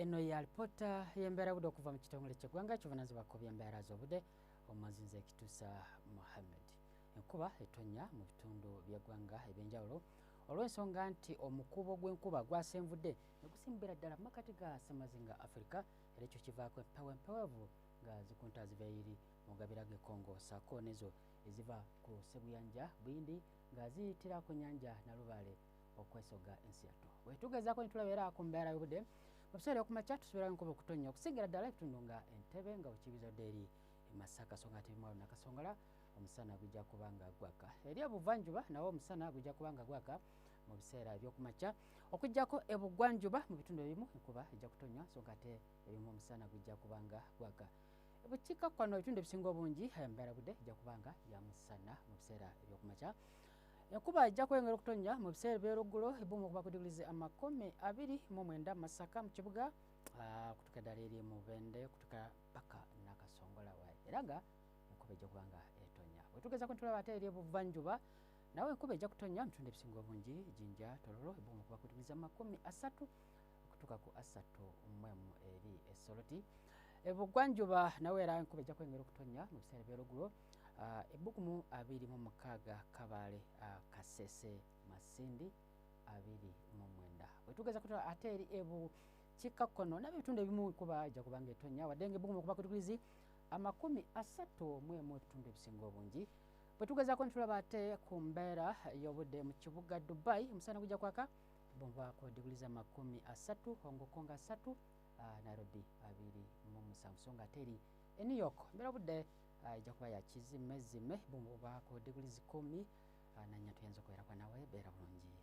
eno ya lipota yembeera budde okuva mu kitongole ky'eggwanga ky'obuvunaanyizibwa ku byembeera z'obudde omuzinze Kituusa Mohammed. Enkuba etonnya mu bitundu by'eggwanga eby'enjawulo olw'ensonga nti omukuubo gw'enkuba gwasenvudde ne gusimbira ddala mu makkati ga Ssemazinga Africa, era ekyo kivaako empewo nga zikunta ziva eri mu gabira g'e Congo ssaako n'ezo eziva ku Ssebuyanja Bwindi nga ziyitira ku nnyanja Nalubaale okwesoga ensi yatto. Bwe tugezaako ne tulabeera ku mbeera y'obudde mu biseera okumakya tusuubirayo enkuba okutonnya okusingira ddala ebitundu nga Entebbe nga bwekibizadde eri Masaka so nga ate Mwalo Nakasongola omusana gujja kuba nga gwaka. Eri ebuvanjuba nawo omusana gujja kuba nga gwaka mu biseera eby'okumakya okuggyako ebugwanjuba mu bitundu ebimu enkuba ejja kutonnya so nga ate ebimu omusana gujja kuba nga gwaka. Ebukiikakkono ebitundu ebisinga obungi embeera budde ejja kuba nga ya musana mu biseera eby'okumakya. Enkuba ejja kweyongera okutonnya mu biseera eby'oluggulo ebumu okuba ku digurizi 29 Masaka mu kibuga kutuuka ddala eri mu Bende kutuuka paka Nakasongola wayi, era nga enkuba ejja kuba nga etonnya. Bwe tugezaako ne tulaba ate eri ebuvanjuba nawe enkuba ejja kutonnya mu bitundu ebisinga obungi Jinja, Tororo ebumu okuba ku digurizi 30 okutuuka ku 31 eri Essoloti. Ebugwanjuba nawe era enkuba ejja kweyongera okutonnya mu biseera eby'oluggulo ebbugumu 26 Kabale Kasese Masindi 29. Bwe tugeza kutwala ate eri ebukiikakkono nabyo ebitundu ebimu enkuba ejja kuba nga etonnya wadde nga ebbugumu okuba ku digurizi 31 ebitundu ebisinga obungi. Bwe tugezaako ne tulaba ate ku mbeera y'obudde mu kibuga Dubai omusana gujja kwaka buva ku digurizi 30, Hong Kong 3, Nairobi 27 so nga ate eri e New York embeera obudde ejja kuba ya kizimezime buva ku digurizi 10 nannya tuyinza okubeerako nawe beera bulungi.